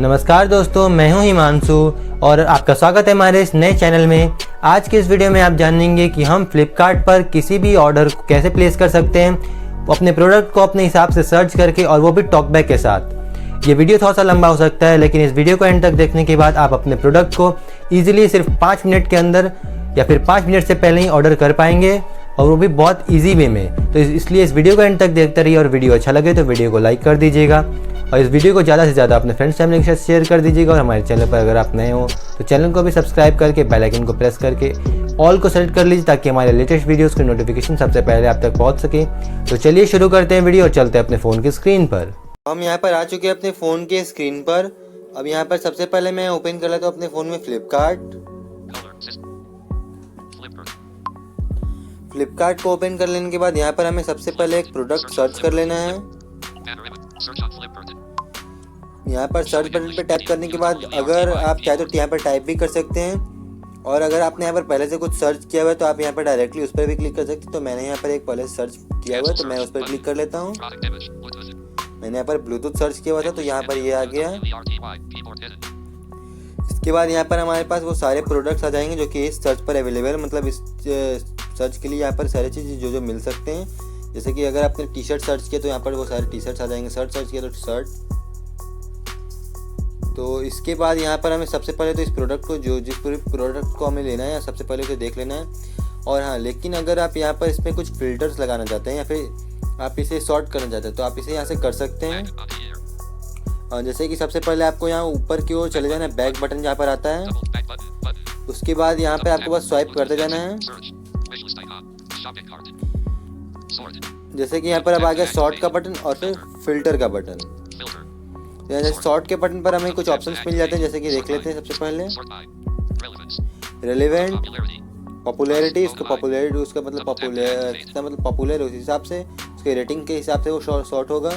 नमस्कार दोस्तों, मैं हूं हिमांशु और आपका स्वागत है हमारे इस नए चैनल में। आज के इस वीडियो में आप जानेंगे कि हम फ्लिपकार्ट पर किसी भी ऑर्डर को कैसे प्लेस कर सकते हैं, अपने प्रोडक्ट को अपने हिसाब से सर्च करके, और वो भी टॉकबैक के साथ। ये वीडियो थोड़ा सा लंबा हो सकता है, लेकिन इस वीडियो को एंड तक देखने के बाद आप अपने प्रोडक्ट को ईजिली सिर्फ 5 मिनट के अंदर या फिर 5 मिनट से पहले ही ऑर्डर कर पाएंगे, और वो भी बहुत ईजी वे में। तो इसलिए इस वीडियो को एंड तक देखते रहिए, और वीडियो अच्छा लगे तो वीडियो को लाइक कर दीजिएगा और इस वीडियो को ज़्यादा से ज़्यादा अपने फ्रेंड्स फैमिली के साथ शेयर कर दीजिएगा। और हमारे चैनल पर अगर आप नए हो तो चैनल को भी सब्सक्राइब करके बेल आइकन को प्रेस करके ऑल को सेलेक्ट कर लीजिए, ताकि हमारे लेटेस्ट वीडियोस की नोटिफिकेशन सबसे पहले आप तक पहुंच सके। तो चलिए शुरू करते हैं वीडियो और चलते हैं अपने फ़ोन की स्क्रीन पर। हम यहाँ पर आ चुके हैं अपने फ़ोन के स्क्रीन पर। अब यहाँ पर सबसे पहले मैं ओपन कर लेता हूँ अपने फ़ोन में फ्लिपकार्ट को ओपन कर लेने के बाद यहाँ पर हमें सबसे पहले एक प्रोडक्ट सर्च कर लेना है। यहाँ पर सर्च बटन पर टैप करने के बाद अगर आप चाहे तो यहाँ पर टाइप भी कर सकते हैं, और अगर आपने यहाँ पर पहले से कुछ सर्च किया हुआ है तो आप यहाँ पर डायरेक्टली उस पर भी क्लिक कर सकते हैं। तो मैंने यहाँ पर एक पहले सर्च किया हुआ है तो मैं उस पर क्लिक कर लेता हूँ। मैंने यहाँ पर ब्लूटूथ सर्च किया हुआ था तो यहाँ पर ये आ गया। इसके बाद यहाँ पर हमारे पास वो सारे प्रोडक्ट्स आ जाएंगे जो कि इस सर्च पर अवेलेबल, मतलब इस सर्च के लिए यहाँ पर सारी चीज़ें जो मिल सकते हैं। जैसे कि अगर आपने टी शर्ट सर्च किया तो यहाँ पर वो सारे टी शर्ट्स आ जाएंगे, शर्ट सर्च किया तो शर्ट। तो इसके बाद यहाँ पर हमें सबसे पहले तो इस प्रोडक्ट को जिस प्रोडक्ट को हमें लेना है सबसे पहले उसे देख लेना है। और हाँ, लेकिन अगर आप यहाँ पर इसमें कुछ फिल्टर्स लगाना चाहते हैं या फिर आप इसे सॉर्ट करना चाहते हैं तो आप इसे यहाँ से कर सकते हैं। जैसे कि सबसे पहले आपको यहाँ ऊपर की ओर चले जाना है, बैक बटन जहाँ पर आता है। उसके बाद यहाँ पे आपको बस स्वाइप करते जाना है। जैसे कि यहाँ पर अब आ गया सॉर्ट का बटन और फिर फिल्टर का बटन। जैसे सॉर्ट के बटन पर हमें कुछ ऑप्शंस मिल जाते हैं, जैसे कि देख लेते हैं। सबसे पहले रेलेवेंट, पॉपुलैरिटी, उसका मतलब पॉपुलर कितना, मतलब पॉपुलर उस हिसाब से उसके रेटिंग के हिसाब से वो सॉर्ट होगा।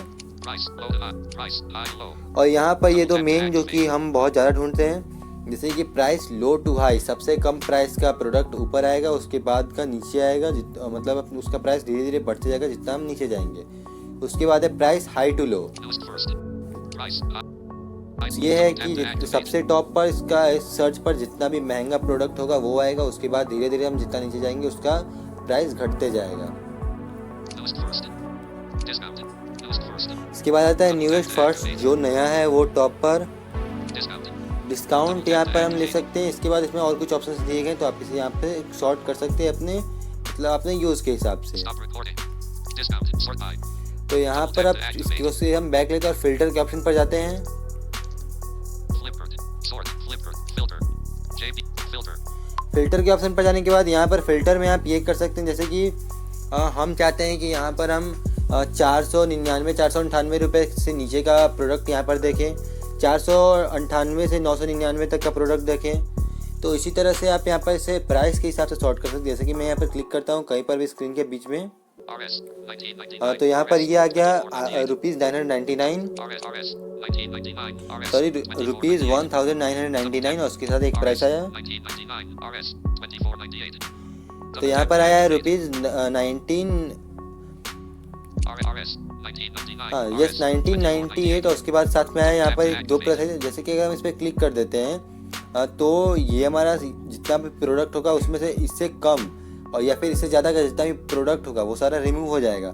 और यहाँ पर ये दो मेन जो कि हम बहुत ज़्यादा ढूंढते हैं, जैसे कि प्राइस लो टू हाई, सबसे कम प्राइस का प्रोडक्ट ऊपर आएगा, उसके बाद का नीचे आएगा, मतलब उसका प्राइस धीरे धीरे बढ़ते जाएगा जितना हम नीचे जाएंगे। उसके बाद है प्राइस हाई टू लो। ये है कि सबसे टॉप पर इसका इस सर्च पर जितना भी महंगा प्रोडक्ट होगा वो आएगा, उसके बाद धीरे धीरे हम जितना नीचे जाएंगे उसका प्राइस घटते जाएगा। इसके बाद आता है न्यूएस्ट फर्स्ट, जो नया है वो टॉप पर। डिस्काउंट यहाँ पर हम ले सकते हैं। इसके बाद इसमें और कुछ ऑप्शंस दिए गए तो आप इसे यहाँ पे सॉर्ट कर सकते हैं अपने, मतलब अपने यूज़ के हिसाब से। तो यहाँ पर अब इसको से हम बैक लेते हैं और फिल्टर के ऑप्शन पर जाते हैं। फिल्टर के ऑप्शन पर जाने के बाद यहाँ पर फिल्टर में आप ये कर सकते हैं, जैसे कि हम चाहते हैं कि यहाँ पर हम 498 रुपये से नीचे का प्रोडक्ट यहाँ पर देखें, 498 से 999 तक का प्रोडक्ट देखें। तो इसी तरह से आप यहाँ पर इसे प्राइस के हिसाब से सॉर्ट कर सकते हैं। जैसे कि मैं यहाँ पर क्लिक करता हूँ कहीं पर भी स्क्रीन के बीच में, तो यहाँ पर ये आ गया ₹999, सॉरी ₹1999, और उसके साथ एक प्राइस आया। तो यहाँ पर आया है $1998, और उसके बाद साथ में आया यहाँ पर दो प्राइस है। जैसे कि अगर हम इस पर क्लिक कर देते हैं तो ये हमारा जितना भी प्रोडक्ट होगा उसमें से इससे कम और या फिर इससे ज़्यादा का जितना भी प्रोडक्ट होगा वो सारा रिमूव हो जाएगा,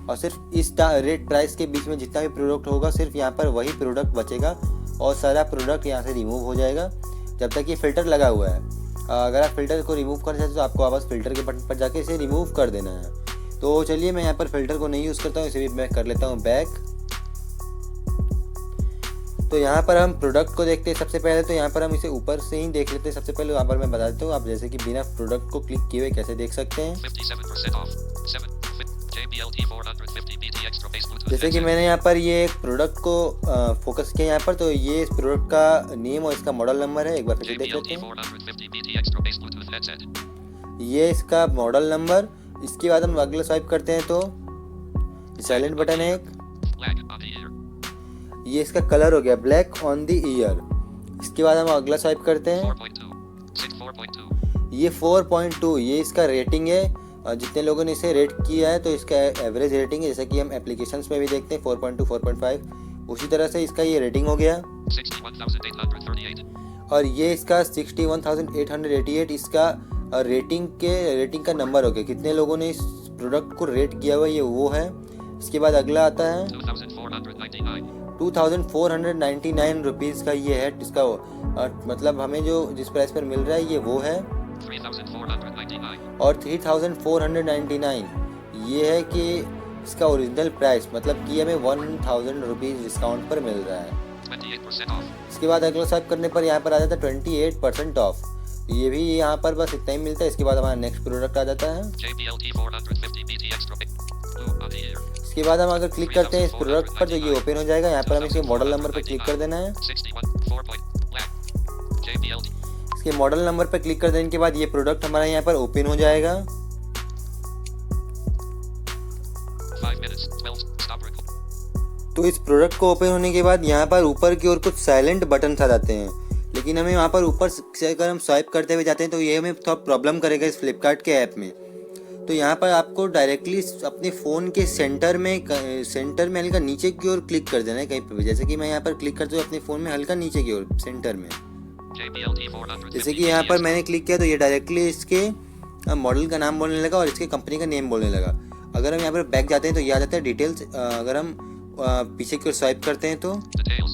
और सिर्फ इस रेट प्राइस के बीच में जितना भी प्रोडक्ट होगा सिर्फ यहाँ पर वही प्रोडक्ट बचेगा, और सारा प्रोडक्ट यहाँ से रिमूव हो जाएगा जब तक ये फ़िल्टर लगा हुआ है। अगर आप फ़िल्टर को रिमूव करना चाहते हो तो आपको वापस फ़िल्टर के बटन पर जाके इसे रिमूव कर देना है। तो चलिए मैं यहाँ पर फ़िल्टर को नहीं यूज़ करता हूँ, इसे भी मैं कर लेता हूँ बैक। तो यहाँ पर हम प्रोडक्ट को देखते हैं सबसे पहले। तो यहाँ पर हम इसे ऊपर से ही देख लेते हैं। सबसे पहले यहाँ पर मैं बता देता हूँ, आप जैसे कि बिना प्रोडक्ट को क्लिक किए हुए कैसे देख सकते हैं। जैसे कि मैंने यहाँ पर ये एक प्रोडक्ट को फोकस किया यहाँ पर, तो ये इस प्रोडक्ट का नेम और इसका मॉडल नंबर है। एक बार फिर देख लेते हैं, ये इसका मॉडल नंबर। इसके बाद हम अगला स्वाइप करते हैं तो साइलेंट बटन है एक, ये इसका कलर हो गया ब्लैक ऑन द ईयर। इसके बाद हम अगला स्वाइप करते हैं, ये 4.2, ये इसका रेटिंग है। जितने लोगों ने इसे रेट किया है तो इसका एवरेज रेटिंग है, जैसा कि हम एप्लीकेशंस में भी देखते हैं 4.2 4.5, उसी तरह से इसका ये रेटिंग हो गया। 61,838. और ये इसका 61,888 इसका रेटिंग का नंबर हो गया, कितने लोगों ने इस प्रोडक्ट को रेट किया हुआ ये वो है। इसके बाद अगला आता है 2,499 रुपीज़ का ये है इसका मतलब हमें जो जिस प्राइस पर मिल रहा है ये वो है। 3,499. और 3,499 ये है कि इसका ओरिजिनल प्राइस, मतलब कि हमें 1,000 रुपीज़ डिस्काउंट पर मिल रहा है। 28% off. इसके बाद अगला स्वाइप करने पर यहाँ पर आ जाता है 28% ऑफ। ये भी यहाँ पर बस इतना ही मिलता है। इसके बाद हमारा नेक्स्ट प्रोडक्ट आ जाता है। JBL T450 BT Extra Big. Blue of the year. इसके बाद हम अगर क्लिक करते हैं इस प्रोडक्ट पर तो ये ओपन हो जाएगा। यहाँ पर हमें इसके मॉडल नंबर पर क्लिक कर देना है। 61 4 point black. JBL. इसके मॉडल नंबर पर क्लिक कर देने के बाद ये प्रोडक्ट हमारा यहाँ पर ओपन हो जाएगा। 5 minutes. 12. Stop record. तो इस प्रोडक्ट को ओपन होने के बाद यहाँ पर ऊपर की ओर कुछ साइलेंट बटन आ जाते हैं, लेकिन हमें वहाँ पर ऊपर से अगर हम स्वाइप करते हुए जाते हैं तो ये हमें थोड़ा प्रॉब्लम करेगा इस फ्लिपकार्ट के ऐप में। तो यहाँ पर आपको डायरेक्टली अपने फ़ोन के सेंटर में हल्का नीचे की ओर क्लिक कर देना है कहीं पर भी। जैसे कि मैं यहाँ पर क्लिक करते हुए अपने फ़ोन में हल्का नीचे की ओर सेंटर में, JBL T450 जैसे कि यहाँ पर मैंने क्लिक किया तो ये डायरेक्टली इसके मॉडल का नाम बोलने लगा और इसके कंपनी का नेम बोलने लगा। अगर हम यहाँ पर बैक जाते हैं तो ये आ जाता है डिटेल्स। अगर हम पीछे की ओर स्वाइप करते हैं तो details.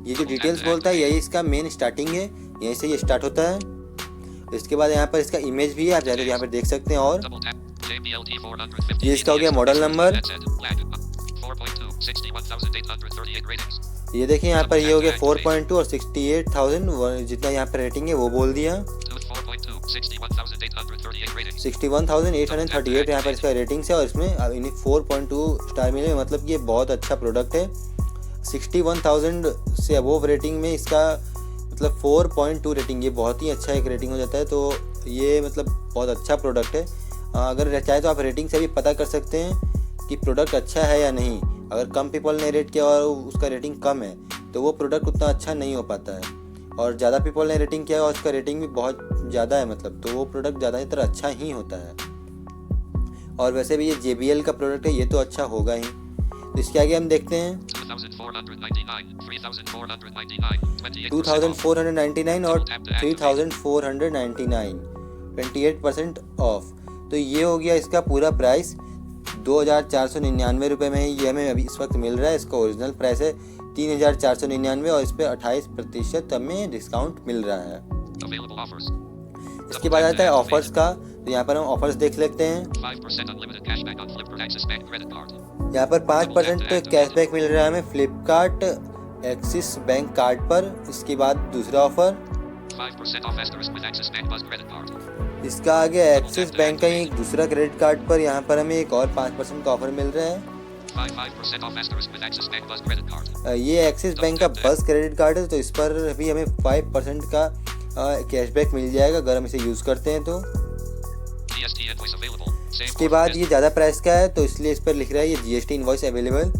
ये जो डिटेल्स बोलता है यही इसका मेन स्टार्टिंग है, यहीं से ये स्टार्ट होता है। इसके बाद यहाँ पर इसका इमेज भी है, आप चाहे तो यहाँ पर देख सकते हैं। और Double tap. JBL T450 ये इसका हो गया मॉडल नंबर। 4.2 61,838 ratings. ये देखिए यहाँ पर ये हो गया 4.2 और 68,000 जितना यहाँ पर रेटिंग है वो बोल दिया। 4.2 61,838 ratings. 61,838 यहाँ पर इसका रेटिंग्स है और इसमें इन्हें 4.2 स्टार मिले, मतलब ये बहुत अच्छा प्रोडक्ट है। 61,000 से अबोव रेटिंग में इसका मतलब 4.2 रेटिंग, ये बहुत ही अच्छा एक रेटिंग हो जाता है। तो ये मतलब बहुत अच्छा प्रोडक्ट है। अगर चाहे तो आप रेटिंग से भी पता कर सकते हैं कि प्रोडक्ट अच्छा है या नहीं। अगर कम पीपल ने रेट किया और उसका रेटिंग कम है तो वो प्रोडक्ट उतना अच्छा नहीं हो पाता है, और ज़्यादा पीपल ने रेटिंग किया और उसका रेटिंग भी बहुत ज़्यादा है मतलब तो वो प्रोडक्ट ज़्यादातर अच्छा ही होता है। और वैसे भी ये JBL का प्रोडक्ट है, ये तो अच्छा होगा ही। तो इसके आगे हम देखते हैं 2,499, 3,499, 2,499 और 3,499 28% ऑफ। तो ये हो गया इसका पूरा प्राइस 2,499 रुपये में ये हमें अभी इस वक्त मिल रहा है। इसका ओरिजिनल प्राइस है 3,499 और इस पर 28% हमें डिस्काउंट मिल रहा है। Available offers. इसके बाद आता है ऑफर्स का। तो यहाँ पर हम ऑफर्स देख लेते हैं। 5% unlimited cashback on Flipkart Axis Bank credit card. यहाँ पर 5% कैशबैक मिल रहा है हमें फ्लिपकार्ट एक्सिस बैंक कार्ड पर। इसके बाद दूसरा offer 5% off asterisk with Axis Bank Buzz credit card. इसका आगे एक्सिस बैंक का ही एक दूसरा क्रेडिट कार्ड पर यहाँ पर हमें एक और 5% का ऑफर मिल रहा है। 5% off asterisk with Axis Bank Buzz credit card. ये एक्सिस बैंक का बस क्रेडिट कार्ड है तो इस पर भी हमें 5% का कैशबैक मिल जाएगा अगर हम इसे यूज़ करते हैं तो। GST invoice available. Save इसके more बाद ये ज़्यादा प्राइस का है तो इसलिए इस पर लिख रहा है ये GST इनवॉइस अवेलेबल।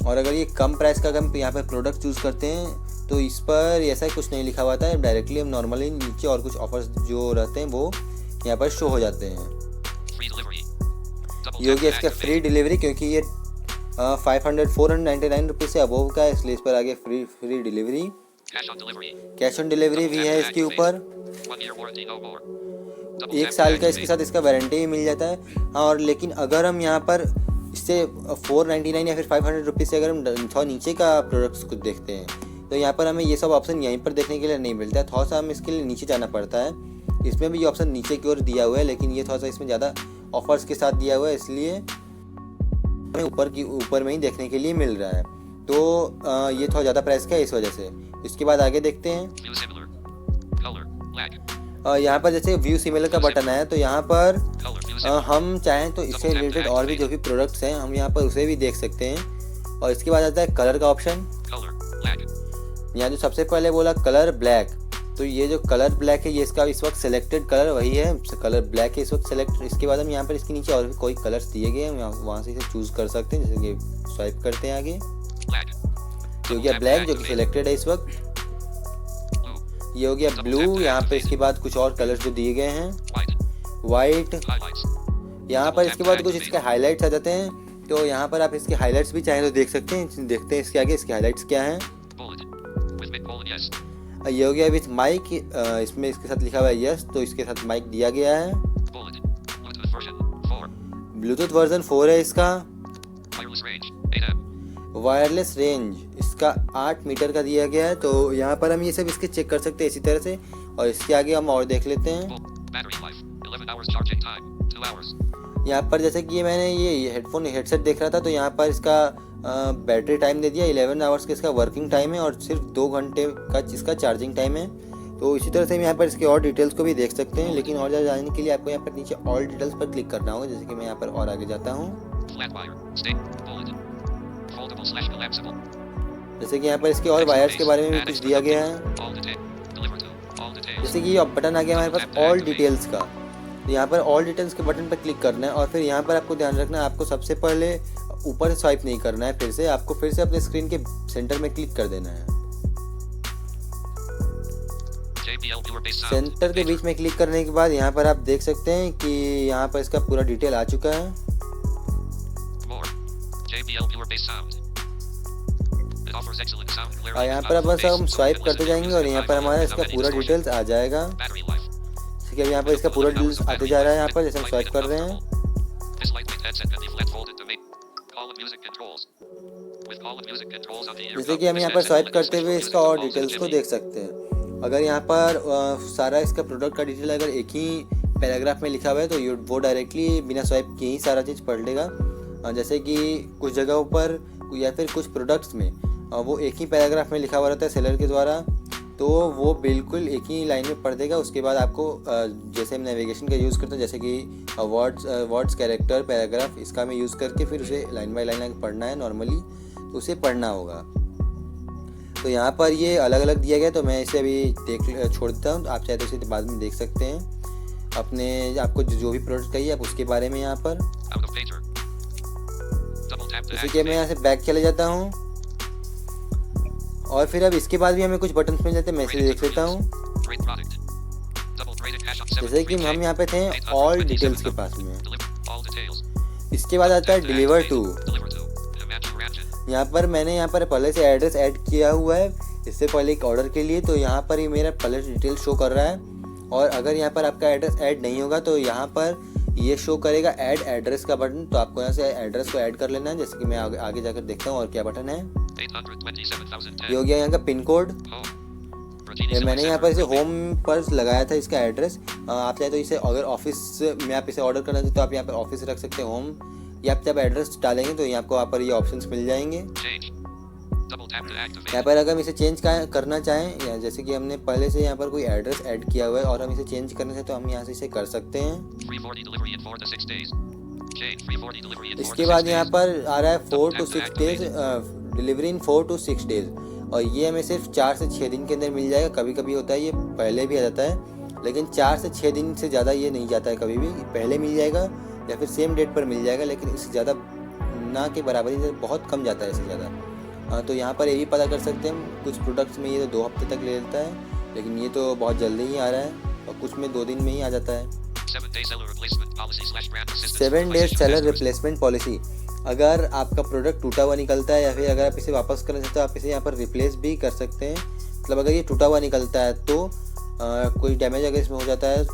और अगर ये कम प्राइस का हम यहाँ पर प्रोडक्ट चूज़ करते हैं तो इस पर ऐसा कुछ नहीं लिखा हुआ था, डायरेक्टली हम नॉर्मली नीचे और कुछ ऑफर्स जो रहते हैं वो यहाँ पर शो हो जाते हैं। free delivery. Double ये हो tap गया to इसका activate. फ्री डिलीवरी, क्योंकि ये 499 रुपये से अबोव का है इसलिए इस पर आगे free delivery. Cash on delivery. Cash on delivery भी है इसके ऊपर। 1 year warranty no more. Double एक tap to साल का इसके activate. साथ इसका वारंटी भी मिल जाता है। हाँ, और लेकिन अगर हम यहाँ पर इससे 499 या फिर 500 रुपीज़ से अगर हम थोड़ा नीचे का प्रोडक्ट्स को देखते हैं तो यहाँ पर हमें ये सब ऑप्शन यहीं पर देखने के लिए नहीं मिलता है। थोड़ा सा हमें इसके लिए नीचे जाना पड़ता है। इसमें भी ये ऑप्शन नीचे की ओर दिया हुआ है, लेकिन ये थोड़ा सा इसमें ज़्यादा ऑफर्स के साथ दिया हुआ है इसलिए हमें ऊपर में ही देखने के लिए मिल रहा है। तो ये थोड़ा ज़्यादा प्राइस का है इस वजह से। इसके बाद आगे देखते हैं। View similar. Color. Black. यहाँ पर जैसे व्यू सिमिलर का बटन है तो यहाँ पर Color. View similar. हम चाहें तो इससे रिलेटेड और भी जो भी प्रोडक्ट्स हैं हम यहाँ पर उसे भी देख सकते हैं। और इसके बाद आता है कलर का ऑप्शन। Color. Black. यहाँ जो सबसे पहले बोला कलर ब्लैक, तो ये जो कलर ब्लैक है ये इसका इस वक्त सेलेक्टेड कलर वही है, कलर ब्लैक है इस वक्त सेलेक्ट। इसके बाद हम यहाँ पर इसके नीचे और भी कोई कलर्स दिए गए हैं, हम वहाँ से इसे चूज़ कर सकते हैं। जैसे कि स्वाइप करते हैं आगे, Black. ये हो गया ब्लैक जो कि सिलेक्टेड है इस वक्त। Blue. ये हो गया ब्लू। यहाँ पर इसके बाद कुछ और कलर्स जो दिए गए हैं, White. वाइट। Highlights. यहाँ पर इसके बाद कुछ इसके हाईलाइट्स आ जाते हैं, तो यहाँ पर आप इसके हाईलाइट्स भी चाहें तो देख सकते हैं। देखते हैं इसके आगे इसके हाईलाइट्स क्या हैं। Bullet. With Yes. ये हो गया विथ माइक, इसमें इसके साथ लिखा हुआ है यस, तो इसके साथ माइक दिया गया है। Bullet. Bluetooth version 4. Bluetooth version 4 है इसका। Wireless range 8 m. Wireless range इसका 8 मीटर का दिया गया है। तो यहाँ पर हम ये सब इसके चेक कर सकते हैं इसी तरह से, और इसके आगे हम और देख लेते हैं। Full. Battery life 11 hours. Charging time 2 hours. यहाँ पर जैसे कि मैंने ये हेडसेट देख रहा था, तो यहाँ पर इसका बैटरी टाइम दे दिया 11 आवर्स का इसका वर्किंग टाइम है, और सिर्फ 2 घंटे का इसका चार्जिंग टाइम है। तो इसी तरह से हम यहाँ पर इसके और डिटेल्स को भी देख सकते हैं, लेकिन और ज़्यादा जानने के लिए आपको यहाँ पर नीचे ऑल डिटेल्स पर क्लिक करना होगा। जैसे कि मैं यहाँ पर और आगे जाता हूँ, Flat wire. Stick. Bullet. Foldable/collapsible. जैसे कि यहाँ पर इसके और वायर्स के बारे में भी कुछ दिया गया है। All detail. Deliver to. All details. जैसे कि ये बटन आ गया हमारे पास ऑल डिटेल्स का, तो यहाँ पर ऑल डिटेल्स के बटन पर क्लिक करना है, और फिर यहाँ पर आपको ध्यान रखना है, आपको सबसे पहले ऊपर से स्वाइप नहीं करना है, फिर से आपको फिर से अपने स्क्रीन के सेंटर में क्लिक कर देना है। JBL viewer based sound. Centre के बीच में क्लिक करने के बाद यहाँ पर आप देख सकते हैं कि यहाँ पर इसका पूरा डिटेल आ चुका है। More. JBL viewer based sound. It offers excellent sound clarity. और यहाँ पर अब बस हम स्वाइप करते जाएंगे और यहाँ पर हमारा इसका पूरा डिटेल्स आ जाएगा। Battery life. ठीक है, यहाँ पर इसका पूरा डिटेल्स आते जा रहा है। यहाँ पर जैसे हम स्वाइप कर रहे हैं, This lightweight headset can be flat folded to make call and music controls. With call and music controls on the ear. जैसे कि हम यहाँ पर स्वाइप करते हुए इसका और डिटेल्स को देख सकते हैं। अगर यहाँ पर सारा इसका प्रोडक्ट का डिटेल अगर एक ही पैराग्राफ में लिखा हुआ है, तो वो डायरेक्टली बिना स्वाइप किए ही सारा चीज़ पढ़ लेगा। जैसे कि कुछ जगहों पर या फिर कुछ प्रोडक्ट्स में वो एक ही पैराग्राफ में लिखा हुआ रहता है सेलर के द्वारा, तो वो बिल्कुल एक ही लाइन में पढ़ देगा। उसके बाद आपको जैसे हम नेविगेशन का यूज़ करते हैं, जैसे कि वर्ड्स कैरेक्टर पैराग्राफ, इसका हमें यूज़ करके फिर उसे लाइन बाय लाइन पढ़ना है नॉर्मली, तो उसे पढ़ना होगा। तो यहाँ पर ये अलग अलग दिया गया, तो मैं इसे अभी छोड़ देता हूँ। आप चाहे तो इसे बाद में देख सकते हैं अपने, आपको जो भी प्रोडक्ट चाहिए आप उसके बारे में। यहाँ पर Out of pager. Double tap to जैसे कि मैं activate. यहाँ से बैक चले जाता हूँ, और फिर अब इसके बाद भी हमें कुछ बटन्स मिल जाते हैं, मैं इसे देख लेता हूँ। Great product. Double braided cash on 7. जैसे कि हम यहाँ पे थे ऑल डिटेल्स के पास में, All details. इसके बाद आता है deliver to. Deliver to. Imagine Ranjan. यहाँ पर मैंने यहाँ पर पहले से एड्रेस ऐड किया हुआ है इससे पहले एक ऑर्डर के लिए, तो यहाँ पर ही मेरा पहले से डिटेल शो कर रहा है। और अगर यहाँ पर आपका एड्रेस ऐड नहीं होगा तो यहाँ पर ये शो करेगा ऐड एड्रेस का बटन, तो आपको यहाँ से एड्रेस को ऐड कर लेना है। जैसे कि मैं आगे जाकर देखता हूँ और क्या बटन है। 827,010. ये हो गया यहाँ का पिन कोड। Home. Virginia ये मैंने Civil यहाँ पर इसे Center. होम पर लगाया था इसका एड्रेस। आप चाहे तो इसे अगर ऑफिस में आप इसे ऑर्डर करना चाहते तो आप यहाँ पर ऑफिस रख सकते हैं होम, या आप जब एड्रेस डालेंगे तो यहाँ आपको वहाँ पर ये ऑप्शंस मिल जाएंगे। Change. Double tap to activate. यहाँ पर अगर हम इसे चेंज करना चाहें, या जैसे कि हमने पहले से यहाँ पर कोई एड्रेस ऐड किया हुआ है और हम इसे चेंज करना चाहें तो हम यहाँ से इसे कर सकते हैं। 340 delivery in 4 to 6 days. Change. 340 delivery in 4 इसके to 6 बाद days. यहाँ पर आ रहा है 4 to 6 days, delivery in 4 to 6 days, और ये हमें सिर्फ 4 से 6 दिन के अंदर मिल जाएगा। कभी कभी होता है ये पहले भी आ जाता है, लेकिन 4 से 6 दिन से ज़्यादा ये नहीं जाता है। कभी भी पहले मिल जाएगा या फिर सेम डेट पर मिल जाएगा, लेकिन इससे ज़्यादा ना के बराबरी से बहुत कम जाता है इससे ज़्यादा। तो यहाँ पर ये भी पता कर सकते हैं हम, कुछ प्रोडक्ट्स में ये तो 2 हफ्ते तक ले लेता है, लेकिन ये तो बहुत जल्दी ही आ रहा है, और कुछ में 2 दिन में ही आ जाता है। 7-day seller replacement policy / brand assistance. 7 days Replacement seller customers. Replacement policy. अगर आपका प्रोडक्ट टूटा हुआ निकलता है या फिर अगर आप इसे वापस करना चाहते हो, आप इसे यहाँ पर रिप्लेस भी कर सकते हैं। मतलब अगर ये टूटा हुआ निकलता है तो कोई डैमेज अगर इसमें हो जाता है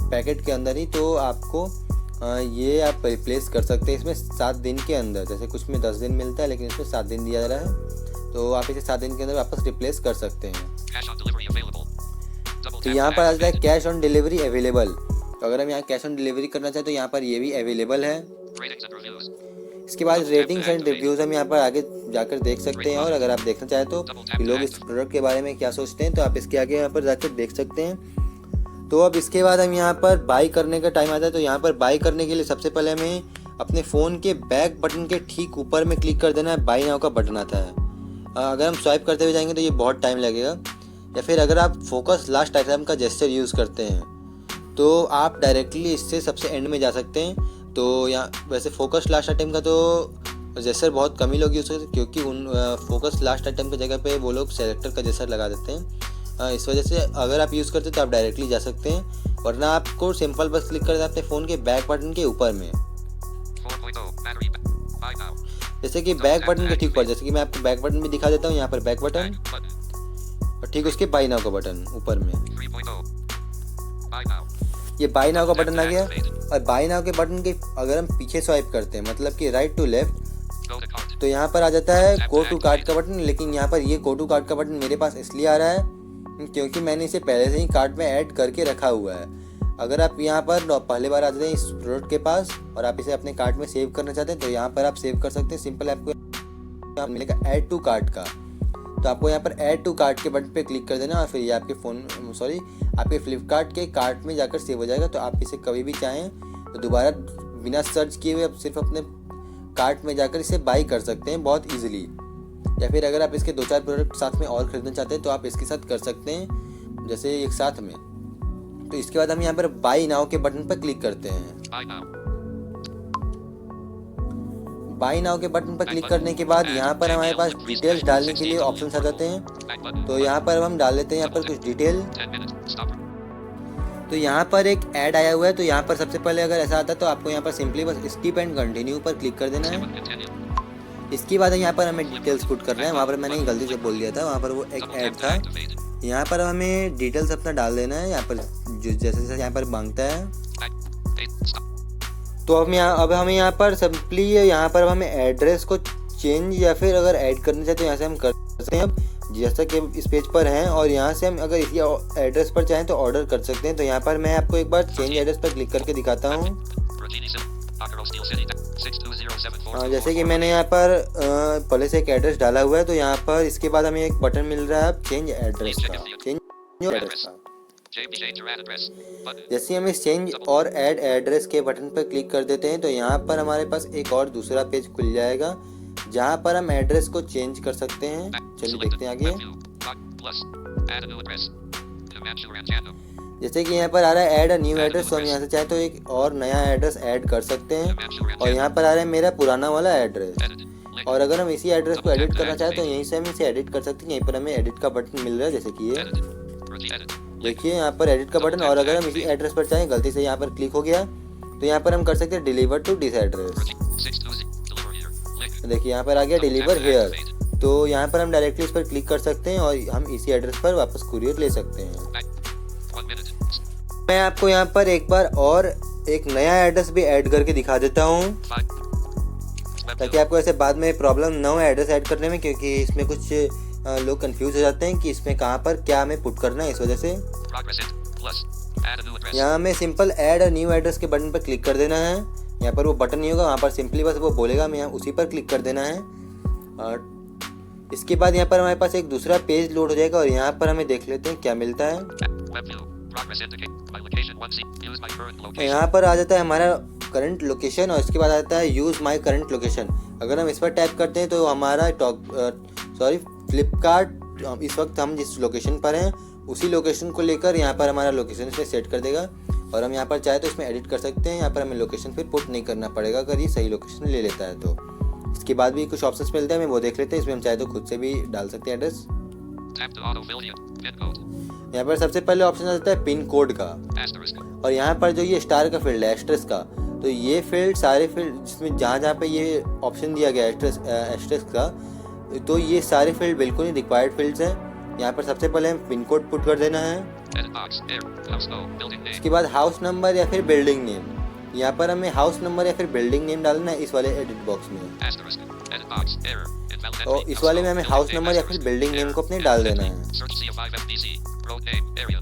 पैकेट के अंदर ही, तो आपको ये आप रिप्लेस कर सकते हैं इसमें 7 दिन के अंदर। जैसे कुछ में 10 दिन मिलता है, लेकिन इसमें 7 दिन दिया जा रहा है, तो आप इसे 7 दिन के अंदर वापस रिप्लेस कर सकते हैं। Cash on delivery available. Double तो tap यहाँ to पर आ जाता है activate. Cash on delivery available. तो अगर हम यहाँ कैश ऑन डिलीवरी करना चाहें तो यहाँ पर ये भी अवेलेबल है। Ratings and reviews. इसके बाद रेटिंग्स एंड रिव्यूज़ हम यहाँ पर आगे जाकर देख सकते हैं, और अगर आप देखना चाहें तो कि लोग इस प्रोडक्ट के बारे में क्या सोचते हैं, तो आप इसके आगे यहाँ पर जाकर देख सकते हैं। तो अब इसके बाद हम यहाँ पर बाई करने का टाइम आता है। तो यहाँ पर बाई करने के लिए सबसे पहले हमें अपने फ़ोन के बैक बटन के ठीक ऊपर में क्लिक कर देना है, बाई नाउ का बटन आता है। अगर हम स्वाइप करते हुए जाएंगे तो ये बहुत टाइम लगेगा, या फिर अगर आप फोकस लास्ट आइटम का जेस्चर यूज़ करते हैं तो आप डायरेक्टली इससे सबसे एंड में जा सकते हैं। तो यहाँ वैसे फोकस लास्ट आइटम का तो जेस्चर बहुत कम ही लोग यूज़ करते हैं, क्योंकि उन फोकस लास्ट आइटम की जगह पे वो लोग सेलेक्टर का जेस्चर लगा देते हैं। इस वजह से अगर आप यूज़ करते हैं तो आप डायरेक्टली जा सकते हैं, वरना आपको सिंपल बस क्लिक करना है अपने फ़ोन के बैक बटन के ऊपर में। 4.0 battery. Buy now. जैसे कि बैक बटन के ठीक पर, जैसे कि मैं आपको बैक बटन भी दिखा देता हूँ। यहाँ पर बैक बटन, Back button. और ठीक उसके बाई नाउ का बटन ऊपर में 3.0. Buy now. ये बाई नाउ का बटन आ गया। और बाई नाउ के बटन के अगर हम पीछे स्वाइप करते हैं मतलब कि right to left, Go to cart. तो यहाँ पर आ जाता है गो टू कार्ट का बटन। लेकिन यहाँ पर ये गो टू कार्ट का बटन मेरे पास इसलिए आ रहा है क्योंकि मैंने इसे पहले से ही कार्ट में ऐड करके रखा हुआ है। अगर आप यहाँ पर पहले बार आते हैं इस प्रोडक्ट के पास और आप इसे अपने कार्ट में सेव करना चाहते हैं तो यहाँ पर आप सेव कर सकते हैं। सिंपल आपको मिलेगा ऐड टू कार्ट का, तो आपको यहाँ पर ऐड टू कार्ट के बटन पे क्लिक कर देना और फिर ये आपके आपके फ्लिपकार्ट के कार्ट में जाकर सेव हो जाएगा। तो आप इसे कभी भी चाहें तो दोबारा बिना सर्च किए हुए आप सिर्फ अपने कार्ट में जाकर इसे बाई कर सकते हैं बहुत ईजिली। या फिर अगर आप इसके 2-4 प्रोडक्ट साथ में और खरीदना चाहते हैं तो आप इसके साथ कर सकते हैं जैसे एक साथ में। तो इसके बाद हम यहाँ पर बाई नाउ के बटन पर क्लिक करते हैं। Buy now. बाई नाउ के बटन पर क्लिक करने के बाद यहाँ पर हमारे पास डिटेल्स डालने के लिए ऑप्शन आ जाते हैं। Back button. तो यहाँ पर हम डाल लेते हैं यहाँ पर कुछ डिटेल। 10 minutes. Stopper. तो यहाँ पर एक ऐड आया हुआ है, तो यहाँ पर सबसे पहले अगर ऐसा आता है तो आपको यहाँ पर सिंपली बस स्किप एंड कंटिन्यू पर क्लिक कर देना Skip है। and continue. इसके बाद यहाँ पर हमें डिटेल्स पुट करना है। वहाँ पर मैंने गलती से बोल दिया था, वहाँ पर वो एक Double ऐड tap to था। activate. यहाँ पर हमें डिटेल्स अपना डाल देना है यहाँ पर जो जैसे जैसे यहाँ पर मांगता है। Back. 8. Stop. तो अब हमें यहाँ पर सिंपली यहाँ पर हमें एड्रेस को चेंज या फिर अगर ऐड करना चाहते हैं यहाँ से हम कर सकते हैं। अब जैसा कि इस पेज पर हैं और यहाँ से हम अगर इसी एड्रेस पर चाहें तो ऑर्डर कर सकते हैं। तो यहाँ पर मैं आपको एक बार चेंज एड्रेस पर क्लिक करके दिखाता हूँ। Virginia City. Buckaroo Steel City. 62074. जैसे कि मैंने यहाँ पर पहले से एक एड्रेस डाला हुआ है तो यहाँ पर इसके बाद हमें एक बटन मिल रहा है अब चेंज एड्रेस का। चेंज एड्रेस का JB change your address. Button. जैसे हम इस चेंज और ऐड एड्रेस के बटन पर क्लिक कर देते हैं तो यहाँ पर हमारे पास एक और दूसरा पेज खुल जाएगा जहाँ पर हम एड्रेस को चेंज कर सकते हैं। चलिए देखते हैं आगे। Web view. Plus. Add a new address. Himanshu Ranjano. जैसे कि यहाँ पर आ रहा है ऐड अ न्यू एड्रेस, तो हम यहाँ से चाहें तो एक और नया एड्रेस ऐड कर सकते हैं। Himanshu और Ranjano. यहाँ पर आ रहा है मेरा पुराना वाला एड्रेस। Edit. Link. और अगर हम इसी एड्रेस को एडिट करना चाहें तो यहीं से हम इसे एडिट कर सकते हैं। यहीं पर हमें एडिट का बटन मिल रहा है जैसे कि ये Edit. Virginia edit. देखिए यहाँ पर एडिट का बटन। और अगर हम इसी एड्रेस पर चाहें गलती से यहाँ पर क्लिक हो गया तो यहाँ पर हम कर सकते हैं deliver to this address. Virginia 620. Deliver here. Link. देखिए यहाँ पर आ गया डिलीवर हेयर। तो यहाँ पर हम डायरेक्टली इस पर क्लिक कर सकते हैं और हम इसी एड्रेस पर वापस कुरियर ले सकते हैं। Back. 1 minute. मैं आपको यहाँ पर एक बार और एक नया एड्रेस भी ऐड करके दिखा देता हूँ 5. Web ताकि view. आपको ऐसे बाद में प्रॉब्लम ना हो एड्रेस ऐड करने में, क्योंकि इसमें कुछ लोग कंफ्यूज हो जाते हैं कि इसमें कहाँ पर क्या हमें पुट करना है। इस वजह से Progress it. Plus. Add a new address. यहाँ हमें simple add a new address के बटन पर क्लिक कर देना है। यहाँ पर वो बटन नहीं होगा, वहाँ पर सिंपली बस वो बोलेगा, हमें यहाँ उसी पर क्लिक कर देना है। और इसके बाद यहाँ पर हमारे पास एक दूसरा पेज लोड हो जाएगा और यहाँ पर हमें देख लेते हैं क्या मिलता है। Web view. Progress indicate. My location 1C. Use my current location. यहाँ पर आ जाता है हमारा करंट लोकेशन और इसके बाद आ जाता है यूज़ माई करंट लोकेशन। अगर हम इस पर टैप करते हैं तो हमारा फ्लिपकार्ट इस वक्त हम जिस लोकेशन पर हैं उसी लोकेशन को लेकर यहाँ पर हमारा लोकेशन इसमें सेट कर देगा। और हम यहाँ पर चाहे तो इसमें एडिट कर सकते हैं। यहाँ पर हमें लोकेशन फिर पुट नहीं करना पड़ेगा अगर ये सही लोकेशन ले लेता है तो। इसके बाद भी कुछ ऑप्शंस मिलते हैं, हमें वो देख लेते हैं। इसमें हम चाहे तो खुद से भी डाल सकते हैं address. Tap to autofill here. Pin code. यहाँ पर सबसे पहले ऑप्शन आ जाता है पिन कोड का। Asterisk. और यहाँ पर जो ये स्टार का फील्ड है एस्ट्रेस का, तो ये फील्ड सारे फील्ड जिसमें जहाँ जहाँ पे ये ऑप्शन दिया गया है एस्ट्रेस का, तो ये सारे फील्ड बिल्कुल ही रिक्वायर्ड फील्ड्स हैं। यहाँ पर सबसे पहले हम पिन कोड पुट कर देना है। Edit box. Air. House no. Building name. इसके बाद हाउस नंबर या फिर बिल्डिंग नेम। यहाँ पर हमें हाउस नंबर या फिर बिल्डिंग नेम डालना है इस वाले एडिट बॉक्स में। Asterisk. Edit box. Error. Invalid और entry. इस House वाले no. में हमें Building हाउस name. नंबर या फिर Asterisk. Building name Error. को अपने डाल Invalid देना entry. है। Search C5FDC. Road name. Area.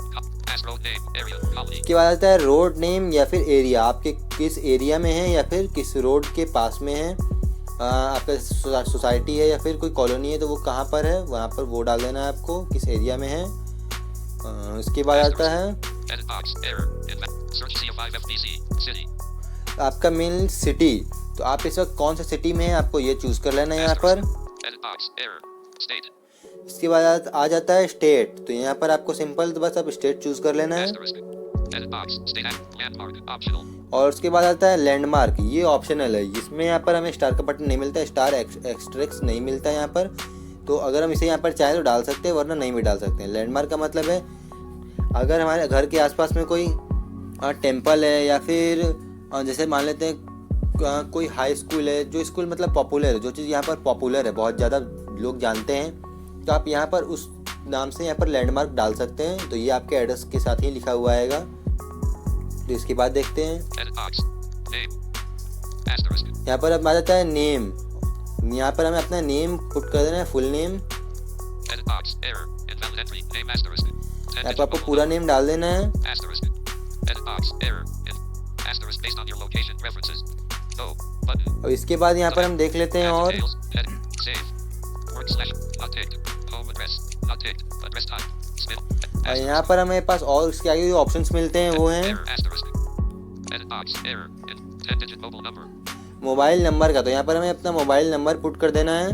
Ask road name. Area. Colony. इसके बाद आता है रोड नेम या फिर एरिया, आपके किस एरिया में है या फिर किस रोड के पास में है। आपका सोसाइटी है या फिर कोई कॉलोनी है तो वो कहाँ पर है, वहाँ पर वो डाल देना है आपको किस एरिया में है। इसके बाद आता है Edit box. Error. Search C5FDC. City. आपका मेन सिटी, तो आप इस वक्त कौन सा सिटी में है आपको ये चूज़ कर लेना है यहाँ पर। Edit box. Error. State. इसके बाद आ जाता है स्टेट, तो यहाँ पर आपको सिंपल तो बस अब स्टेट चूज़ कर लेना है। Asterisk. Edit box. State and landmark. Optional. और उसके बाद आता है लैंडमार्क, ये ऑप्शनल है। इसमें यहाँ पर हमें स्टार का बटन नहीं मिलता है, स्टार एक्सट्रेक्स नहीं मिलता है यहाँ पर। तो अगर हम इसे यहाँ पर चाहें तो डाल सकते हैं वरना नहीं भी डाल सकते हैं। लैंडमार्क का मतलब है अगर हमारे घर के आसपास में कोई टेम्पल है या फिर जैसे मान लेते हैं कोई हाई स्कूल है, जो स्कूल मतलब पॉपुलर है, जो चीज़ यहाँ पर पॉपुलर है, बहुत ज़्यादा लोग जानते हैं, तो आप यहाँ पर उस नाम से यहाँ पर लैंडमार्क डाल सकते हैं। तो ये आपके एड्रेस के साथ ही लिखा हुआ आएगा। तो इसके बाद देखते हैं, Edit box. Name. Asterisk. यहाँ पर अब आ जाता है नेम। यहाँ पर हमें अपना नेम पुट कर देना है, full name. Edit box. Error. Invalid entry. Name asterisk. यहाँ पर आपको पूरा नेम डाल देना है। Asterisk. Edit box. Error. Asterisk based on your location preferences. No. Button. और इसके बाद यहाँ पर हम देख लेते हैं Add और details. Edit. Save. Work slash. Not ticked. Home address. Not ticked. Address type. Smith. और यहाँ पर हमें पास और इसके आगे जो ऑप्शंस मिलते हैं वो हैं Error. Asterisk. Edit box. Error. 10-digit mobile number. Mobile number का। तो यहाँ पर हमें अपना मोबाइल नंबर पुट कर देना है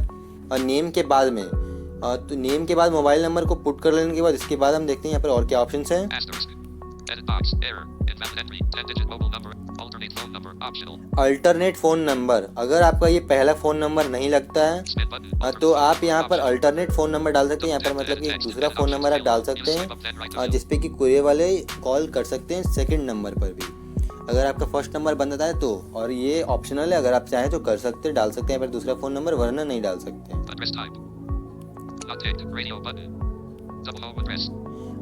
और नेम के बाद में, तो नेम के बाद मोबाइल नंबर को पुट कर लेने के बाद इसके बाद हम देखते हैं यहाँ पर और क्या ऑप्शंस हैं। Asterisk. Edit box. Error. Invalid entry. 10-digit mobile number. Alternate phone number. Optional. Alternate phone number, अगर आपका ये पहला फ़ोन नंबर नहीं लगता है Smith button. तो आप यहाँ पर अल्टरनेट फ़ोन नंबर डाल सकते हैं। यहाँ पर मतलब कि एक दूसरा फ़ोन नंबर आप डाल सकते हैं जिसपे कि कुरियर वाले कॉल कर सकते हैं सेकंड नंबर पर भी। अगर आपका फर्स्ट नंबर बन जाता है तो, और ये ऑप्शनल है, अगर आप चाहें तो कर सकते हैं, डाल सकते हैं पर दूसरा फ़ोन नंबर, वरना नहीं डाल सकते हैं। Address type. Not ticked. Radio button. Double home address.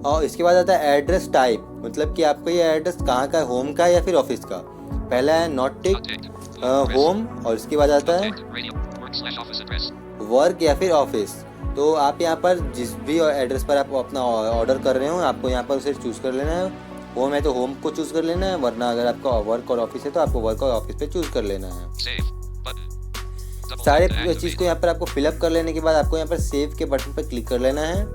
और इसके बाद आता है एड्रेस टाइप, मतलब कि आपका ये एड्रेस कहाँ का है, होम का है या फिर ऑफिस का। पहला है not tick, Not ticked. Home, और इसके बाद आता Not है ticked. Radio. Work slash office address. Work या फिर ऑफिस। तो आप यहाँ पर जिस भी एड्रेस पर आप अपना ऑर्डर कर रहे हो आपको यहाँ पर उसे चूज़ कर लेना है। होम है तो होम को चूज़ कर लेना है, वरना अगर आपका वर्क और ऑफिस है तो आपको वर्क और ऑफिस पे चूज़ कर लेना है। Save. Button. Double सारे tap to चीज़ activate. को यहाँ पर आपको फिलअप कर लेने के बाद आपको यहाँ पर सेव के बटन पर क्लिक कर लेना है।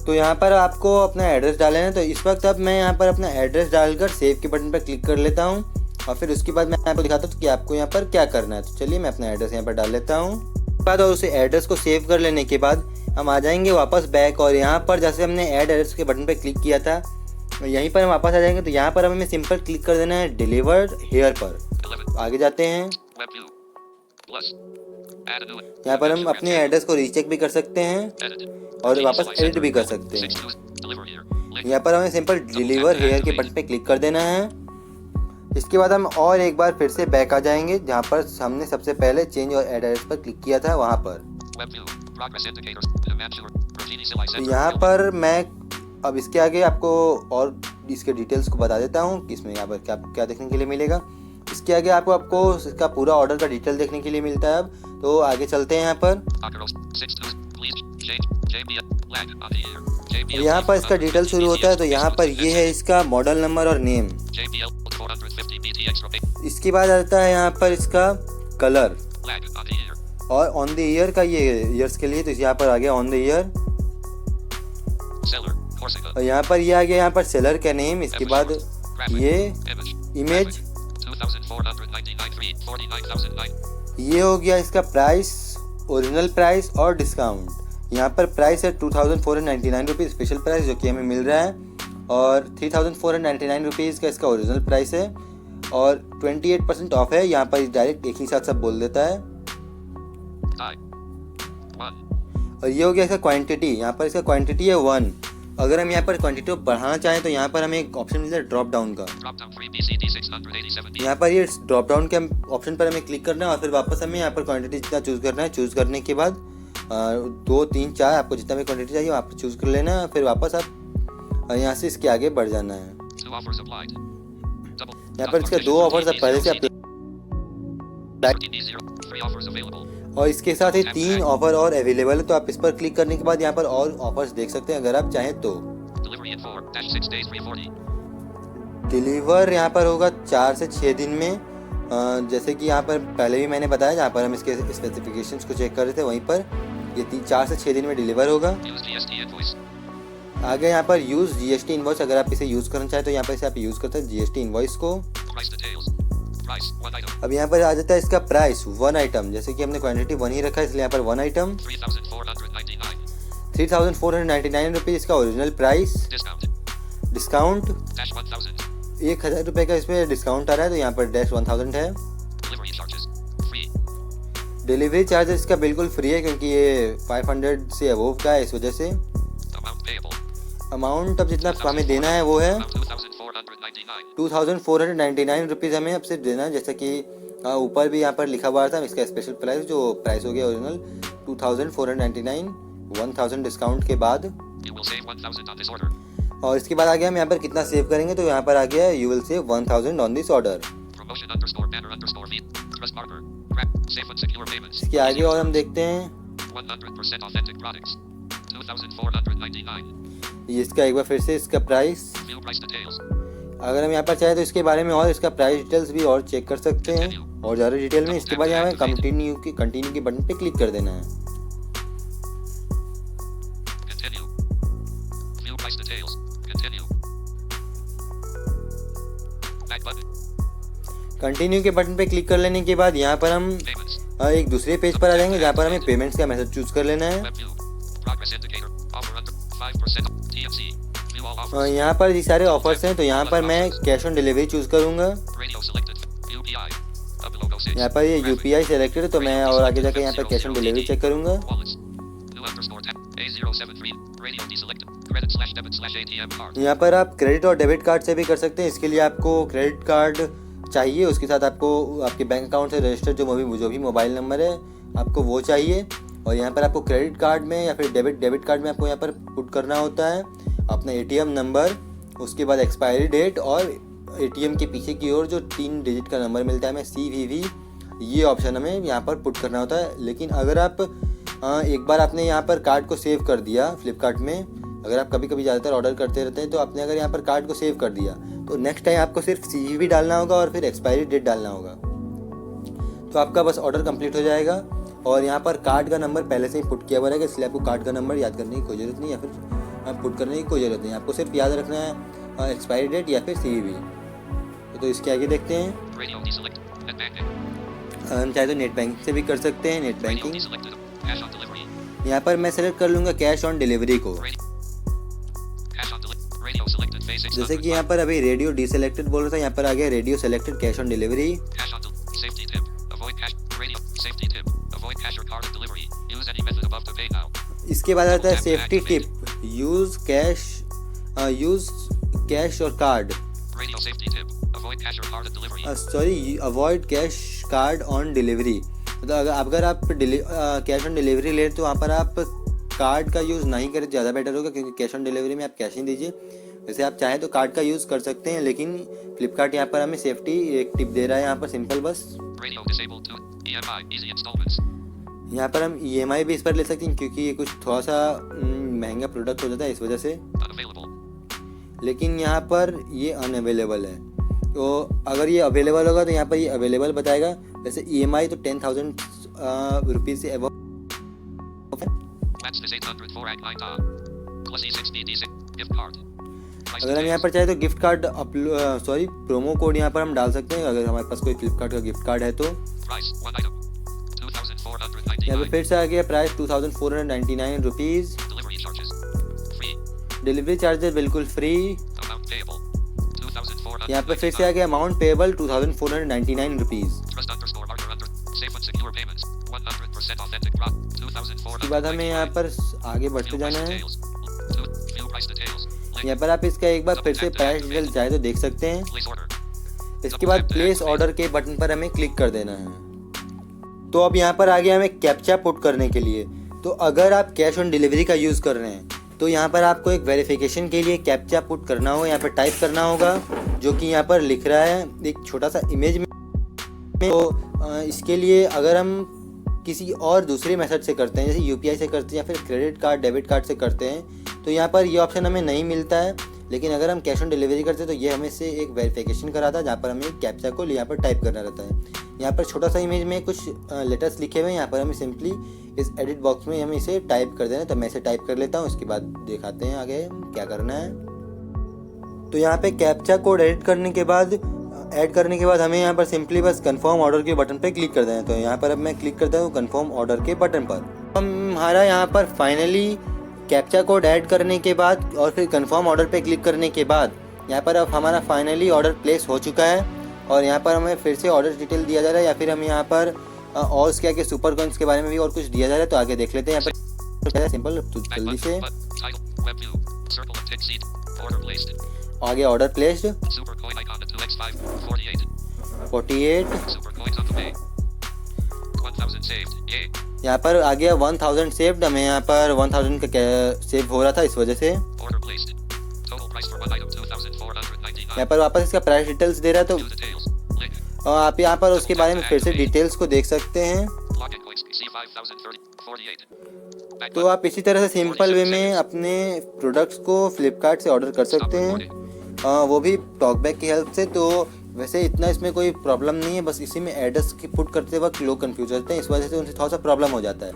तो यहाँ पर आपको अपना एड्रेस डालना है। तो इस वक्त अब मैं यहाँ पर अपना एड्रेस डालकर सेव के बटन पर क्लिक कर लेता हूँ और फिर उसके बाद मैं आपको दिखाता हूँ कि आपको यहाँ पर क्या करना है। तो चलिए मैं अपना एड्रेस यहाँ पर डाल लेता हूँ। बाद और उसे एड्रेस को सेव कर लेने के बाद हम आ जाएंगे वापस बैक, और यहाँ पर जैसे हमने ऐड एड्रेस के बटन पर क्लिक किया था यहीं पर हम वापस आ जाएंगे। तो यहाँ पर हमें सिंपल क्लिक कर देना है डिलीवर्ड हेयर पर। 11. आगे जाते हैं, Web view. Plus. Add a new. यहाँ पर हम अपने एड्रेस को रीचेक भी कर सकते हैं Edit. और वापस एडिट भी कर सकते हैं। 6 news. Deliver here. Link. यहाँ पर हमें सिंपल डिलीवर हेयर के बटन पे क्लिक कर देना है। इसके बाद हम और एक बार फिर से बैक आ जाएंगे जहाँ पर हमने सबसे पहले चेंज और एड्रेस पर क्लिक किया था वहाँ पर। Web view. Progress indicators. Immaculate. Rotini Silai तो Center. यहाँ पर मैं अब इसके आगे आपको और इसके डिटेल्स को बता देता हूँ कि इसमें यहाँ पर क्या क्या देखने के लिए मिलेगा। इसके आगे आपको इसका पूरा ऑर्डर का डिटेल देखने के लिए मिलता है। अब तो आगे चलते हैं यहाँ पर। Akaros. 6 news. Please. JBL. Lag. On the air. JBL. यहाँ पर इसका डिटेल शुरू होता है। तो यहाँ पर ये है इसका मॉडल नंबर और name. JBL 450 BT Extra Big. इसके बाद आता है यहाँ पर इसका colour Lag. On the air. और ऑन द ईयर का, ये ईयर्स के लिए, तो यहाँ पर आ गया on the year. Seller. Corsica. और यहाँ पर ये आ गया यहाँ पर सेलर का नेम। इसके बाद Graphic. ये Image. इमेज, 2,499 49,009. ये हो गया इसका प्राइस, ओरिजिनल प्राइस और डिस्काउंट। यहाँ पर प्राइस है 2,499 रुपीज़ स्पेशल प्राइस जो कि हमें मिल रहा है, और 3,499 रुपीज़ का इसका ओरिजिनल प्राइस है, और 28% ऑफ है। यहाँ पर डायरेक्ट एक ही साथ सब बोल देता है। Type. 1. और ये हो गया इसका क्वांटिटी। यहाँ पर इसका क्वांटिटी है 1। अगर हम यहाँ पर क्वांटिटी को बढ़ाना चाहें तो यहाँ पर हमें एक ऑप्शन मिलता है ड्रॉप डाउन का। Drop down 3 BCD 687B. यहाँ पर ये ड्रॉप डाउन के ऑप्शन पर हमें क्लिक करना है और फिर वापस हमें यहाँ पर क्वांटिटी जितना चूज़ करना है। चूज़ करने के बाद 2, 3, 4 आपको जितना भी क्वांटिटी चाहिए वहाँ पर चूज़ कर लेना है। फिर वापस आप यहाँ से इसके आगे बढ़ जाना है। 2 offers applied. Double. यहाँ पर इसके 2 ऑफर्स अब पहले से अप्लाई, 14B0. 3 offers available. और इसके साथ ही 3 ऑफर और अवेलेबल है। तो आप इस पर क्लिक करने के बाद यहाँ पर और ऑफर्स देख सकते हैं अगर आप चाहें तो। Delivery in 4-6 days 340. डिलीवर यहाँ पर होगा 4 से 6 दिन में। जैसे कि यहाँ पर पहले भी मैंने बताया, जहाँ पर हम इसके स्पेसिफिकेशंस को चेक कर रहे थे वहीं पर ये 4 से 6 दिन में डिलीवर होगा। Use GST invoice. आगे यहाँ पर यूज़ GST इन्वॉइस, अगर आप इसे यूज़ करना चाहें तो यहाँ पर इसे आप यूज़ करते हैं GST इन्वॉइस को। Price details. Price 1 item. अब यहाँ पर आ जाता है इसका प्राइस 1 आइटम। जैसे कि हमने क्वांटिटी 1 ही रखा है इसलिए यहाँ पर 1 आइटम 3,499. 3,499 रुपीज़ इसका original price. Discount. Discount Dash 1,000. 1,000 रुपये का इस पर डिस्काउंट आ रहा है तो यहाँ पर डैश 1,000 है। Delivery charges. Free. Delivery charges इसका बिल्कुल फ्री है क्योंकि ये 500 से अबोव का है, इस वजह से। Amount payable. अमाउंट अब जितना हमें देना है वो है Amount 2,499. 2,499 रुपीज़ हमें अब सिर्फ देना है। जैसा कि ऊपर भी यहाँ पर लिखा हुआ था इसका स्पेशल प्राइस, जो प्राइस हो गया ओरिजिनल 2,499, 1,000 डिस्काउंट के बाद। You will save 1000 on this order. और इसके बाद आ गया हम यहाँ पर कितना सेव करेंगे, तो यहाँ पर आ गया you will save 1000 on this order. Promotion underscore banner underscore feed. Trust Barber. Crack. Safe and secure payments. इसके आगे और हम देखते हैं 100% authentic products. 2499. ये इसका एक बार फिर से इसका प्राइस। View price details. अगर हम यहाँ पर चाहे तो इसके बारे में और इसका प्राइस डिटेल्स भी और चेक कर सकते हैं और ज़्यादा डिटेल में। इसके बाद यहाँ पर कंटिन्यू के बटन पे क्लिक कर देना है। Continue. View price details. Continue. Back button. Continue के बटन पे क्लिक कर लेने के बाद यहाँ पर हम Payments. एक दूसरे पेज पर आ जाएंगे जहाँ पर हमें पेमेंट्स का मेथड चूज कर लेना है। Web view. Progress indicator. Offer under 5%. TFC. View all offers. यहाँ पर ये सारे ऑफर्स हैं, तो यहाँ पर मैं कैश ऑन डिलीवरी चूज करूँगा। Radio selected. UPI. Up logo 6. यहाँ पर ये UPI सेलेक्टेड है, तो मैं और आगे जाकर यहाँ पर कैश ऑन डिलीवरी चेक करूँगा। Wallets. New underscore tap. A073. Radio deselected. Credit slash debit slash ATM card. यहाँ पर आप क्रेडिट और डेबिट कार्ड से भी कर सकते हैं। इसके लिए आपको क्रेडिट कार्ड चाहिए, उसके साथ आपको आपके बैंक अकाउंट से रजिस्टर्ड जो भी मोबाइल नंबर है आपको वो चाहिए। और यहाँ पर आपको क्रेडिट कार्ड में या फिर डेबिट कार्ड में आपको यहाँ पर पुट करना होता है अपना ATM नंबर, उसके बाद एक्सपायरी डेट और ATM के पीछे की ओर जो 3 डिजिट का नंबर मिलता है हमें CVV, ये ऑप्शन हमें यहाँ पर पुट करना होता है। लेकिन अगर आप एक बार आपने यहाँ पर कार्ड को सेव कर दिया फ्लिपकार्ट में, अगर आप कभी कभी ज़्यादातर ऑर्डर करते रहते हैं तो आपने अगर यहाँ पर कार्ड को सेव कर दिया तो नेक्स्ट टाइम आपको सिर्फ CVV डालना होगा और फिर एक्सपायरी डेट डालना होगा, तो आपका बस ऑर्डर कंप्लीट हो जाएगा। और यहाँ पर कार्ड का नंबर पहले से ही पुट किया हुआ रहेगा, इसलिए आपको कार्ड का नंबर याद करने की कोई ज़रूरत नहीं या फिर पुट करने की कोई ज़रूरत नहीं। आपको सिर्फ याद रखना है एक्सपायरी डेट या फिर CVV। तो इसके आगे देखते हैं। Radio deselected. Net banking. हम चाहे तो नेट बैंकिंग से भी कर सकते हैं, net Radio banking. deselected. Cash on delivery. यहाँ पर मैं सेलेक्ट कर लूँगा कैश ऑन डिलीवरी को। Cash on delivery. Radio selected. Phase 600. जैसे कि यहाँ पर अभी रेडियो डिसेलेक्टेड बोल रहा था, यहाँ पर आ गया radio selected cash on delivery. Cash on safety tip. Avoid cash. Radio safety tip. Avoid cash or card on delivery. Use any method above to pay now. इसके बाद आता है सेफ्टी टिप, यूज़ कैश और card, Radio safety tip. Avoid cash or card on delivery. Avoid cash card on delivery. मतलब अगर आप cash on delivery ले तो वहाँ पर आप कार्ड का यूज़ नहीं करें, ज़्यादा बेटर होगा, क्योंकि कैश ऑन डिलीवरी में आप कैश ही दीजिए। वैसे आप चाहें तो कार्ड का यूज़ कर सकते हैं, लेकिन फ्लिपकार्ट यहाँ पर हमें सेफ्टी एक टिप दे रहा है यहाँ पर सिंपल बस। Radio disabled to EMI. Easy installments. यहाँ पर हम EMI भी इस पर ले सकते हैं क्योंकि ये कुछ थोड़ा सा महंगा प्रोडक्ट हो जाता है इस वजह से, Unavailable. लेकिन यहाँ पर ये अनअवेलेबल है। तो अगर ये अवेलेबल होगा तो यहाँ पर ये अवेलेबल बताएगा। वैसे EMI तो 10,000 रुपीज़ से above. Match this 804 at line Plus E6DD6 gift card. Price अगर हम यहाँ पर चाहे तो गिफ्ट कार्ड प्रोमो कोड यहाँ पर हम डाल सकते हैं अगर हमारे पास कोई फ्लिपकार्ट का गिफ्ट कार्ड है तो। Price one item. यहाँ पे 2,499. फिर से आ गया price 2,499 rupees. Delivery charges. Free. Delivery charges बिल्कुल फ्री। Amount payable. 2,499. यहाँ पे फिर से आ गया amount payable 2,499 rupees. Trust underscore order under. Safe and secure payments. 100% authentic prop. 2,499. उसके बाद हमें यहाँ पर आगे बढ़ते View price जाना है। details. View price details. Link. यहाँ पर आप इसका एक बार फिर से प्राइस डिटेल चाहे तो देख सकते हैं। Place order. इसके बाद प्लेस ऑर्डर के बटन पर हमें क्लिक कर देना है। तो अब यहाँ पर आ गया हमें कैप्चा पुट करने के लिए। तो अगर आप कैश ऑन डिलीवरी का यूज़ कर रहे हैं तो यहाँ पर आपको एक वेरिफिकेशन के लिए कैप्चा पुट करना होगा। यहाँ पर टाइप करना होगा जो कि यहाँ पर लिख रहा है एक छोटा सा इमेज में। तो इसके लिए अगर हम किसी और दूसरे मेथड से करते हैं, जैसे UPI से करते हैं या फिर क्रेडिट कार्ड डेबिट कार्ड से करते हैं, तो यहाँ पर ये ऑप्शन हमें नहीं मिलता है। लेकिन अगर हम कैश ऑन डिलीवरी करते हैं तो ये हमें से एक वेरिफिकेशन कराता है जहाँ पर हमें कैप्चा को यहाँ पर टाइप करना रहता है। यहाँ पर छोटा सा इमेज में कुछ लेटर्स लिखे हुए हैं, यहाँ पर हमें सिंपली इस एडिट बॉक्स में हमें इसे टाइप कर देना है। तो मैं इसे टाइप कर लेता हूँ, उसके बाद दिखाते हैं आगे क्या करना है। तो यहाँ पे कैप्चा कोड ऐड करने के बाद हमें यहाँ पर सिंपली बस कंफर्म ऑर्डर के बटन पे क्लिक कर देना है। तो यहाँ पर अब मैं क्लिक करता हूँ कंफर्म ऑर्डर के बटन पर। हमारा यहाँ पर फाइनली कैप्चा कोड ऐड करने के बाद और फिर कंफर्म ऑर्डर पे क्लिक करने के बाद यहाँ पर अब हमारा फाइनली ऑर्डर प्लेस हो चुका है। और यहाँ पर हमें फिर से ऑर्डर डिटेल दिया जा रहा है या फिर हम यहाँ पर और क्या के सुपर कॉइन्स के बारे में भी और कुछ दिया जा रहा है। तो आगे देख लेते हैं। यहाँ पर सिंपल जल्दी से आगे ऑर्डर प्लेस्ड 48 यहाँ पर आ गया 1000 सेव्ड, हमें यहाँ पर 1000 का सेव हो रहा था इस वजह से। Order placed. Total price for one item 2,499. यहाँ पर वापस इसका प्राइस डिटेल्स दे रहा है, तो View details. Link. और आप यहाँ पर उसके बारे में फिर से डिटेल्स को देख सकते हैं। Login coins. C5048. Back तो button. आप इसी तरह से सिंपल वे में अपने प्रोडक्ट्स को फ्लिपकार्ट से ऑर्डर कर Stop सकते हैं, recording. वो भी टॉकबैक की हेल्प से। तो वैसे इतना इसमें कोई प्रॉब्लम नहीं है, बस इसी में एड्रेस की पुट करते वक्त लोग कंफ्यूज होते हैं, इस वजह से उनसे थोड़ा सा प्रॉब्लम हो जाता है।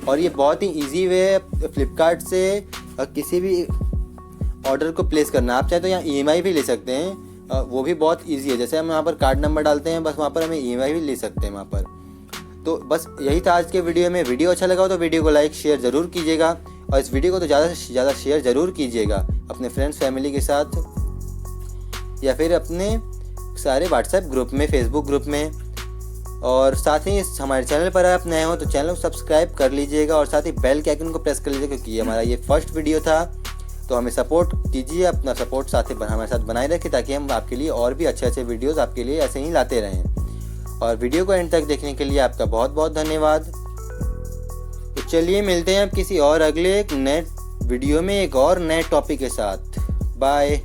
और ये बहुत ही इजी वे है फ्लिपकार्ट से किसी भी ऑर्डर को प्लेस करना। आप चाहे तो यहाँ EMI भी ले सकते हैं, वो भी बहुत इजी है। जैसे हम यहाँ पर कार्ड नंबर डालते हैं, बस वहाँ पर हमें EMI भी ले सकते हैं वहाँ पर। तो बस यही था आज के वीडियो में। वीडियो अच्छा लगा हो तो वीडियो को लाइक शेयर ज़रूर कीजिएगा, और इस वीडियो को तो ज़्यादा से ज़्यादा शेयर ज़रूर कीजिएगा अपने फ्रेंड्स फैमिली के साथ, या फिर अपने सारे व्हाट्सएप ग्रुप में, फेसबुक ग्रुप में। और साथ ही हमारे चैनल पर आप नए हो तो चैनल को सब्सक्राइब कर लीजिएगा, और साथ ही बेल के आइकन को प्रेस कर लीजिएगा, क्योंकि हमारा ये फर्स्ट वीडियो था। तो हमें सपोर्ट कीजिए, अपना सपोर्ट साथ ही हमारे साथ बनाए रखें, ताकि हम आपके लिए और भी अच्छे अच्छे वीडियोज़ आपके लिए ऐसे ही लाते रहें। और वीडियो को एंड तक देखने के लिए आपका बहुत बहुत धन्यवाद। तो चलिए मिलते हैं अब किसी और अगले एक नए वीडियो में एक और नए टॉपिक के साथ। बाय।